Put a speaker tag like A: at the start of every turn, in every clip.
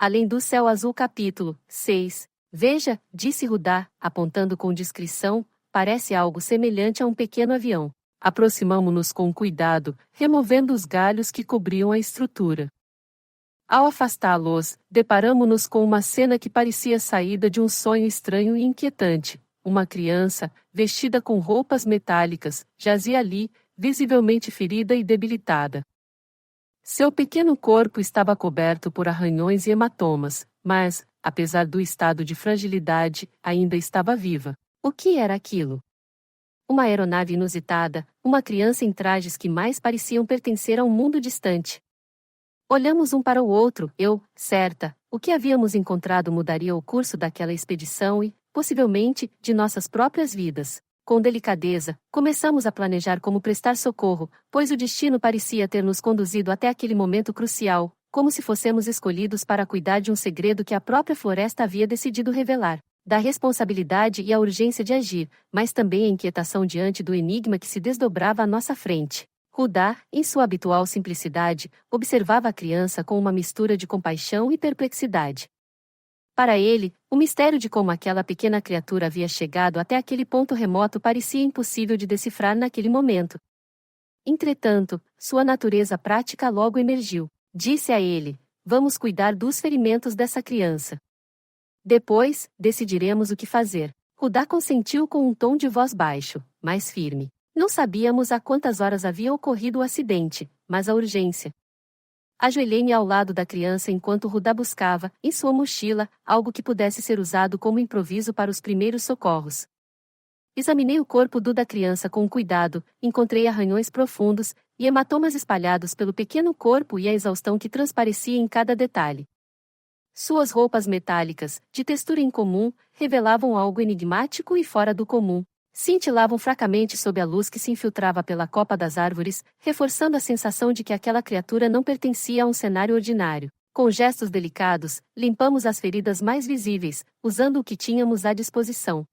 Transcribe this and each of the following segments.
A: Além do céu azul. Capítulo 6. Veja, disse Rudá, apontando com discrição, parece algo semelhante a um pequeno avião. Aproximamo-nos com cuidado, removendo os galhos que cobriam a estrutura. Ao afastá-los, deparamo-nos com uma cena que parecia saída de um sonho estranho e inquietante. Uma criança, vestida com roupas metálicas, jazia ali, visivelmente ferida e debilitada. Seu pequeno corpo estava coberto por arranhões e hematomas, mas, apesar do estado de fragilidade, ainda estava viva. O que era aquilo? Uma aeronave inusitada, uma criança em trajes que mais pareciam pertencer a um mundo distante. Olhamos um para o outro, eu, certa, o que havíamos encontrado mudaria o curso daquela expedição e, possivelmente, de nossas próprias vidas. Com delicadeza, começamos a planejar como prestar socorro, pois o destino parecia ter nos conduzido até aquele momento crucial, como se fôssemos escolhidos para cuidar de um segredo que a própria floresta havia decidido revelar. Da responsabilidade e a urgência de agir, mas também a inquietação diante do enigma que se desdobrava à nossa frente. Rudá, em sua habitual simplicidade, observava a criança com uma mistura de compaixão e perplexidade. Para ele, o mistério de como aquela pequena criatura havia chegado até aquele ponto remoto parecia impossível de decifrar naquele momento. Entretanto, sua natureza prática logo emergiu. Disse a ele: vamos cuidar dos ferimentos dessa criança. Depois, decidiremos o que fazer. Rudá consentiu com um tom de voz baixo, mas firme. Não sabíamos a quantas horas havia ocorrido o acidente, mas a urgência. Ajoelhei-me ao lado da criança enquanto Rudá buscava, em sua mochila, algo que pudesse ser usado como improviso para os primeiros socorros. Examinei o corpo da criança com cuidado, encontrei arranhões profundos e hematomas espalhados pelo pequeno corpo e a exaustão que transparecia em cada detalhe. Suas roupas metálicas, de textura incomum, revelavam algo enigmático e fora do comum. Cintilavam fracamente sob a luz que se infiltrava pela copa das árvores, reforçando a sensação de que aquela criatura não pertencia a um cenário ordinário. Com gestos delicados, limpamos as feridas mais visíveis, usando o que tínhamos à disposição.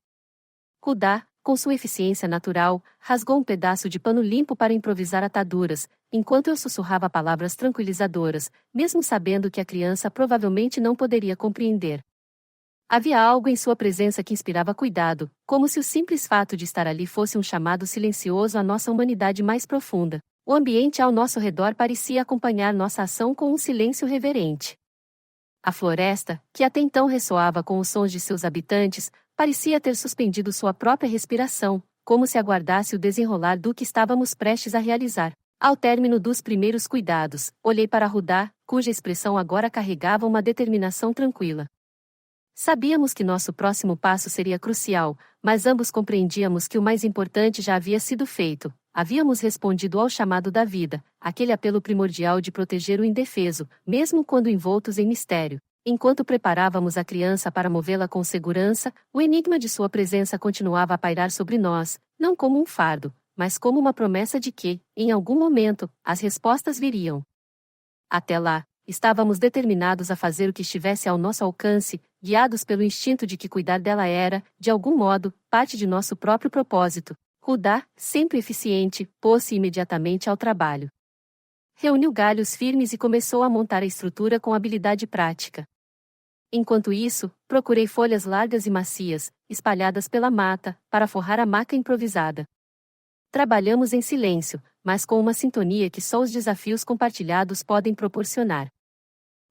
A: Rudá, com sua eficiência natural, rasgou um pedaço de pano limpo para improvisar ataduras, enquanto eu sussurrava palavras tranquilizadoras, mesmo sabendo que a criança provavelmente não poderia compreender. Havia algo em sua presença que inspirava cuidado, como se o simples fato de estar ali fosse um chamado silencioso à nossa humanidade mais profunda. O ambiente ao nosso redor parecia acompanhar nossa ação com um silêncio reverente. A floresta, que até então ressoava com os sons de seus habitantes, parecia ter suspendido sua própria respiração, como se aguardasse o desenrolar do que estávamos prestes a realizar. Ao término dos primeiros cuidados, olhei para Rudá, cuja expressão agora carregava uma determinação tranquila. Sabíamos que nosso próximo passo seria crucial, mas ambos compreendíamos que o mais importante já havia sido feito. Havíamos respondido ao chamado da vida, aquele apelo primordial de proteger o indefeso, mesmo quando envoltos em mistério. Enquanto preparávamos a criança para movê-la com segurança, o enigma de sua presença continuava a pairar sobre nós, não como um fardo, mas como uma promessa de que, em algum momento, as respostas viriam. Até lá, estávamos determinados a fazer o que estivesse ao nosso alcance, guiados pelo instinto de que cuidar dela era, de algum modo, parte de nosso próprio propósito. Rudá, sempre eficiente, pôs-se imediatamente ao trabalho. Reuniu galhos firmes e começou a montar a estrutura com habilidade prática. Enquanto isso, procurei folhas largas e macias, espalhadas pela mata, para forrar a maca improvisada. Trabalhamos em silêncio, mas com uma sintonia que só os desafios compartilhados podem proporcionar.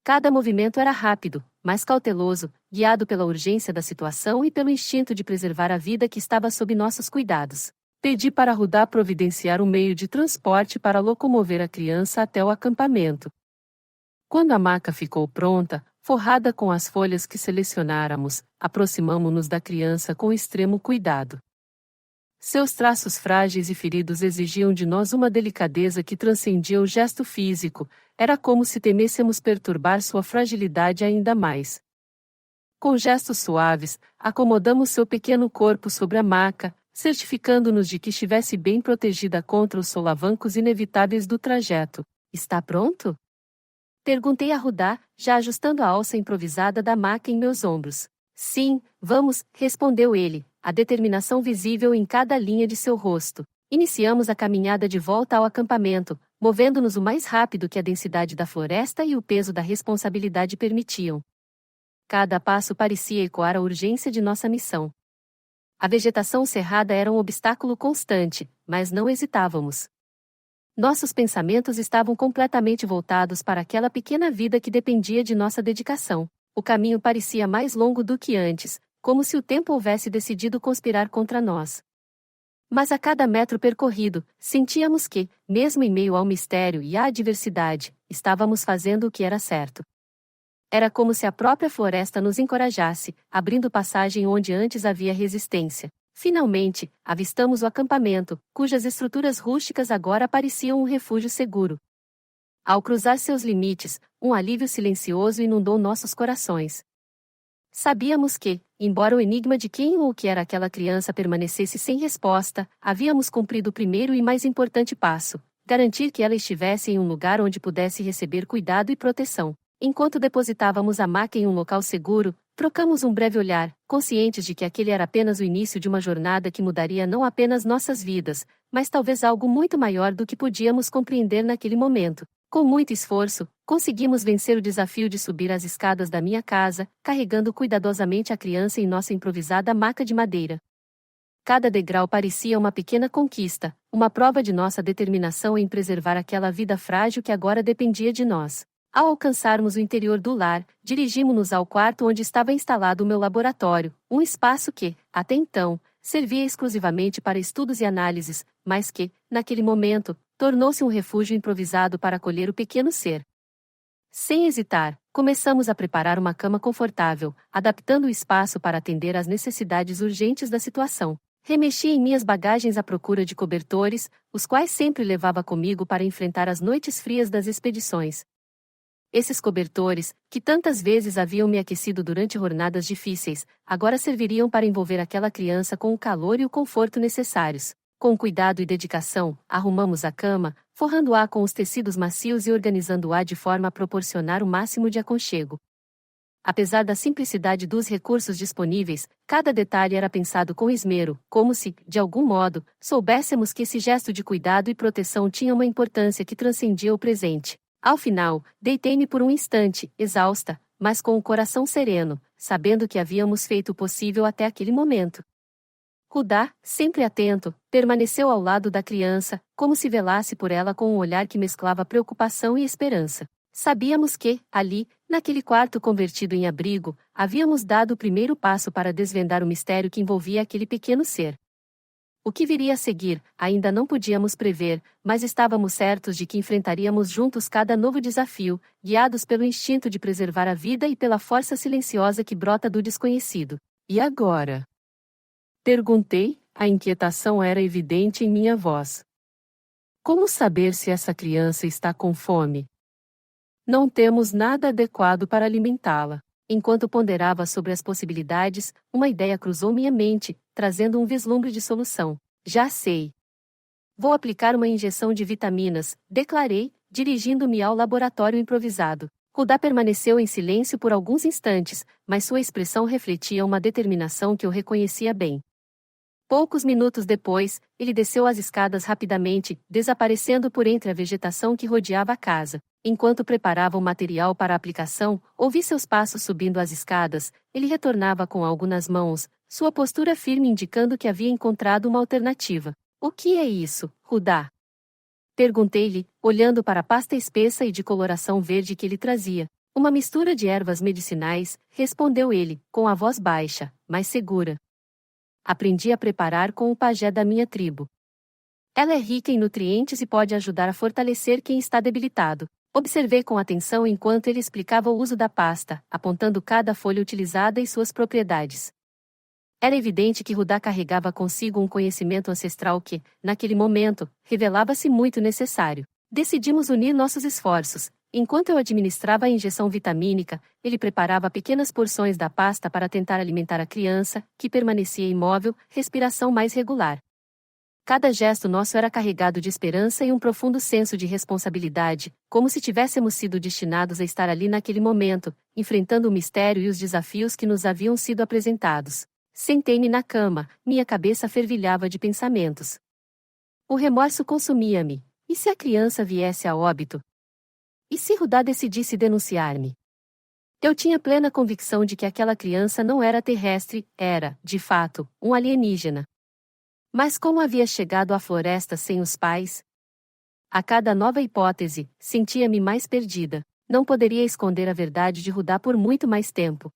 A: Cada movimento era rápido, mas cauteloso, guiado pela urgência da situação e pelo instinto de preservar a vida que estava sob nossos cuidados. Pedi para Rudá providenciar um meio de transporte para locomover a criança até o acampamento. Quando a maca ficou pronta, forrada com as folhas que selecionáramos, aproximamo-nos da criança com extremo cuidado. Seus traços frágeis e feridos exigiam de nós uma delicadeza que transcendia o gesto físico, era como se temêssemos perturbar sua fragilidade ainda mais. Com gestos suaves, acomodamos seu pequeno corpo sobre a maca, certificando-nos de que estivesse bem protegida contra os solavancos inevitáveis do trajeto. Está pronto? Perguntei a Rudá, já ajustando a alça improvisada da maca em meus ombros. Sim, vamos, respondeu ele, a determinação visível em cada linha de seu rosto. Iniciamos a caminhada de volta ao acampamento, movendo-nos o mais rápido que a densidade da floresta e o peso da responsabilidade permitiam. Cada passo parecia ecoar a urgência de nossa missão. A vegetação cerrada era um obstáculo constante, mas não hesitávamos. Nossos pensamentos estavam completamente voltados para aquela pequena vida que dependia de nossa dedicação. O caminho parecia mais longo do que antes, como se o tempo houvesse decidido conspirar contra nós. Mas a cada metro percorrido, sentíamos que, mesmo em meio ao mistério e à adversidade, estávamos fazendo o que era certo. Era como se a própria floresta nos encorajasse, abrindo passagem onde antes havia resistência. Finalmente, avistamos o acampamento, cujas estruturas rústicas agora pareciam um refúgio seguro. Ao cruzar seus limites, um alívio silencioso inundou nossos corações. Sabíamos que, embora o enigma de quem ou o que era aquela criança permanecesse sem resposta, havíamos cumprido o primeiro e mais importante passo: garantir que ela estivesse em um lugar onde pudesse receber cuidado e proteção. Enquanto depositávamos a maca em um local seguro, trocamos um breve olhar, conscientes de que aquele era apenas o início de uma jornada que mudaria não apenas nossas vidas, mas talvez algo muito maior do que podíamos compreender naquele momento. Com muito esforço, conseguimos vencer o desafio de subir as escadas da minha casa, carregando cuidadosamente a criança em nossa improvisada maca de madeira. Cada degrau parecia uma pequena conquista, uma prova de nossa determinação em preservar aquela vida frágil que agora dependia de nós. Ao alcançarmos o interior do lar, dirigimos-nos ao quarto onde estava instalado o meu laboratório, um espaço que, até então, servia exclusivamente para estudos e análises, mas que, naquele momento, tornou-se um refúgio improvisado para acolher o pequeno ser. Sem hesitar, começamos a preparar uma cama confortável, adaptando o espaço para atender às necessidades urgentes da situação. Remexi em minhas bagagens à procura de cobertores, os quais sempre levava comigo para enfrentar as noites frias das expedições. Esses cobertores, que tantas vezes haviam me aquecido durante jornadas difíceis, agora serviriam para envolver aquela criança com o calor e o conforto necessários. Com cuidado e dedicação, arrumamos a cama, forrando-a com os tecidos macios e organizando-a de forma a proporcionar o máximo de aconchego. Apesar da simplicidade dos recursos disponíveis, cada detalhe era pensado com esmero, como se, de algum modo, soubéssemos que esse gesto de cuidado e proteção tinha uma importância que transcendia o presente. Ao final, deitei-me por um instante, exausta, mas com o coração sereno, sabendo que havíamos feito o possível até aquele momento. Rudá, sempre atento, permaneceu ao lado da criança, como se velasse por ela com um olhar que mesclava preocupação e esperança. Sabíamos que, ali, naquele quarto convertido em abrigo, havíamos dado o primeiro passo para desvendar o mistério que envolvia aquele pequeno ser. O que viria a seguir, ainda não podíamos prever, mas estávamos certos de que enfrentaríamos juntos cada novo desafio, guiados pelo instinto de preservar a vida e pela força silenciosa que brota do desconhecido. E agora? Perguntei, a inquietação era evidente em minha voz. Como saber se essa criança está com fome? Não temos nada adequado para alimentá-la. Enquanto ponderava sobre as possibilidades, uma ideia cruzou minha mente, trazendo um vislumbre de solução. Já sei. Vou aplicar uma injeção de vitaminas, declarei, dirigindo-me ao laboratório improvisado. Rudá permaneceu em silêncio por alguns instantes, mas sua expressão refletia uma determinação que eu reconhecia bem. Poucos minutos depois, ele desceu as escadas rapidamente, desaparecendo por entre a vegetação que rodeava a casa. Enquanto preparava o material para a aplicação, ouvi seus passos subindo as escadas. Ele retornava com algo nas mãos, sua postura firme indicando que havia encontrado uma alternativa. O que é isso, Rudá? Perguntei-lhe, olhando para a pasta espessa e de coloração verde que ele trazia. Uma mistura de ervas medicinais, respondeu ele, com a voz baixa, mas segura. Aprendi a preparar com o pajé da minha tribo. Ela é rica em nutrientes e pode ajudar a fortalecer quem está debilitado. Observei com atenção enquanto ele explicava o uso da pasta, apontando cada folha utilizada e suas propriedades. Era evidente que Rudá carregava consigo um conhecimento ancestral que, naquele momento, revelava-se muito necessário. Decidimos unir nossos esforços. Enquanto eu administrava a injeção vitamínica, ele preparava pequenas porções da pasta para tentar alimentar a criança, que permanecia imóvel, respiração mais regular. Cada gesto nosso era carregado de esperança e um profundo senso de responsabilidade, como se tivéssemos sido destinados a estar ali naquele momento, enfrentando o mistério e os desafios que nos haviam sido apresentados. Sentei-me na cama, minha cabeça fervilhava de pensamentos. O remorso consumia-me. E se a criança viesse a óbito? E se Rudá decidisse denunciar-me? Eu tinha plena convicção de que aquela criança não era terrestre, era, de fato, um alienígena. Mas como havia chegado à floresta sem os pais? A cada nova hipótese, sentia-me mais perdida. Não poderia esconder a verdade de Rudá por muito mais tempo.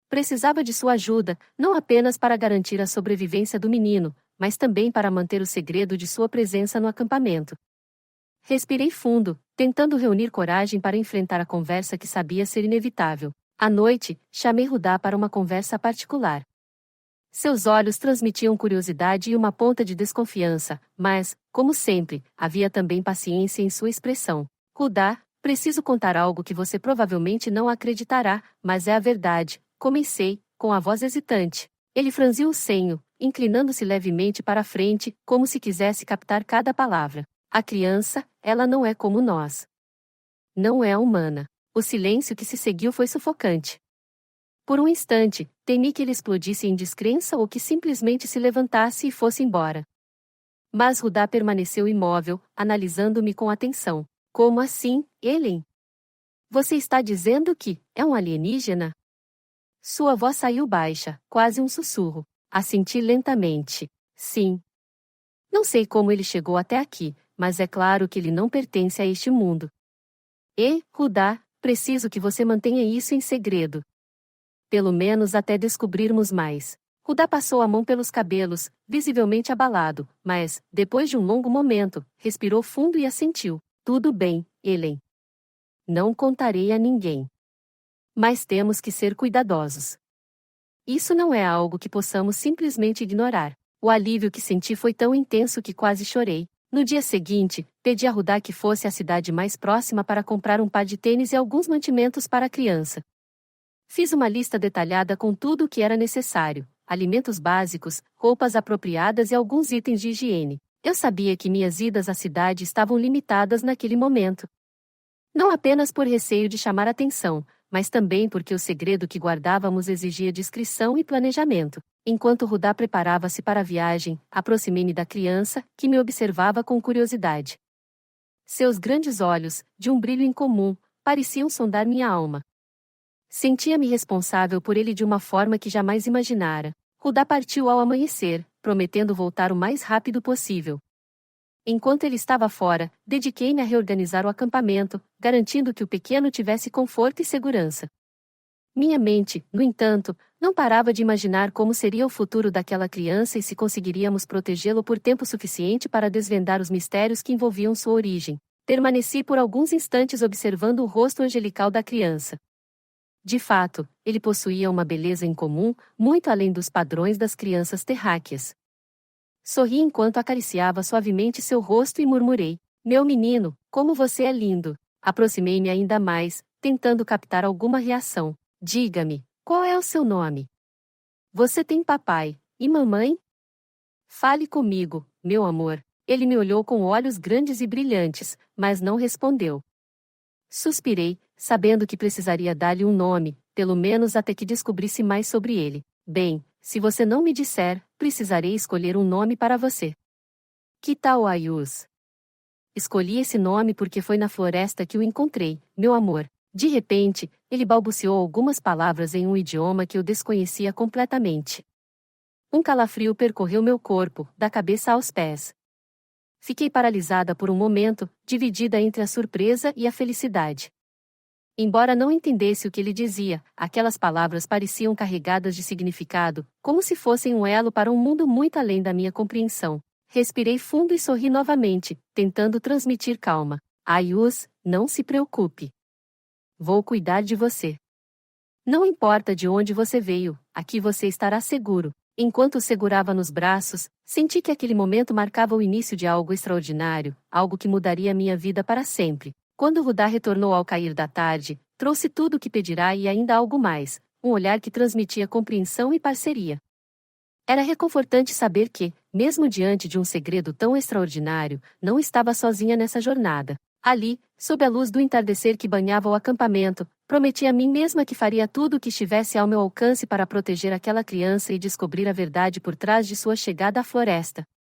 A: Precisava de sua ajuda, não apenas para garantir a sobrevivência do menino, mas também para manter o segredo de sua presença no acampamento. Respirei fundo, tentando reunir coragem para enfrentar a conversa que sabia ser inevitável. À noite, chamei Rudá para uma conversa particular. Seus olhos transmitiam curiosidade e uma ponta de desconfiança, mas, como sempre, havia também paciência em sua expressão. Rudá, preciso contar algo que você provavelmente não acreditará, mas é a verdade, comecei, com a voz hesitante. Ele franziu o senho, inclinando-se levemente para a frente, como se quisesse captar cada palavra. A criança, ela não é como nós. Não é humana. O silêncio que se seguiu foi sufocante. Por um instante, temi que ele explodisse em descrença ou que simplesmente se levantasse e fosse embora. Mas Rudá permaneceu imóvel, analisando-me com atenção. Como assim, Ellen? Você está dizendo que é um alienígena? Sua voz saiu baixa, quase um sussurro. Assenti lentamente. Sim. Não sei como ele chegou até aqui, mas é claro que ele não pertence a este mundo. E, Rudá, preciso que você mantenha isso em segredo. Pelo menos até descobrirmos mais. Rudá passou a mão pelos cabelos, visivelmente abalado, mas, depois de um longo momento, respirou fundo e assentiu. Tudo bem, Ellen. Não contarei a ninguém. Mas temos que ser cuidadosos. Isso não é algo que possamos simplesmente ignorar. O alívio que senti foi tão intenso que quase chorei. No dia seguinte, pedi a Rudá que fosse à cidade mais próxima para comprar um par de tênis e alguns mantimentos para a criança. Fiz uma lista detalhada com tudo o que era necessário: alimentos básicos, roupas apropriadas e alguns itens de higiene. Eu sabia que minhas idas à cidade estavam limitadas naquele momento. Não apenas por receio de chamar atenção, mas também porque o segredo que guardávamos exigia discrição e planejamento. Enquanto Rudá preparava-se para a viagem, aproximei-me da criança, que me observava com curiosidade. Seus grandes olhos, de um brilho incomum, pareciam sondar minha alma. Sentia-me responsável por ele de uma forma que jamais imaginara. Rudá partiu ao amanhecer, prometendo voltar o mais rápido possível. Enquanto ele estava fora, dediquei-me a reorganizar o acampamento, garantindo que o pequeno tivesse conforto e segurança. Minha mente, no entanto, não parava de imaginar como seria o futuro daquela criança e se conseguiríamos protegê-lo por tempo suficiente para desvendar os mistérios que envolviam sua origem. Permaneci por alguns instantes observando o rosto angelical da criança. De fato, ele possuía uma beleza incomum, muito além dos padrões das crianças terráqueas. Sorri enquanto acariciava suavemente seu rosto e murmurei: Meu menino, como você é lindo! Aproximei-me ainda mais, tentando captar alguma reação. Diga-me, qual é o seu nome? Você tem papai e mamãe? Fale comigo, meu amor. Ele me olhou com olhos grandes e brilhantes, mas não respondeu. Suspirei, sabendo que precisaria dar-lhe um nome, pelo menos até que descobrisse mais sobre ele. Bem, se você não me disser, precisarei escolher um nome para você. Que tal Ayus? Escolhi esse nome porque foi na floresta que o encontrei, meu amor. De repente, ele balbuciou algumas palavras em um idioma que eu desconhecia completamente. Um calafrio percorreu meu corpo, da cabeça aos pés. Fiquei paralisada por um momento, dividida entre a surpresa e a felicidade. Embora não entendesse o que ele dizia, aquelas palavras pareciam carregadas de significado, como se fossem um elo para um mundo muito além da minha compreensão. Respirei fundo e sorri novamente, tentando transmitir calma. Ayus, não se preocupe. Vou cuidar de você. Não importa de onde você veio, aqui você estará seguro. Enquanto o segurava nos braços, senti que aquele momento marcava o início de algo extraordinário, algo que mudaria minha vida para sempre. Quando Rudá retornou ao cair da tarde, trouxe tudo o que pedirá e ainda algo mais, um olhar que transmitia compreensão e parceria. Era reconfortante saber que, mesmo diante de um segredo tão extraordinário, não estava sozinha nessa jornada. Ali, sob a luz do entardecer que banhava o acampamento, prometi a mim mesma que faria tudo o que estivesse ao meu alcance para proteger aquela criança e descobrir a verdade por trás de sua chegada à floresta.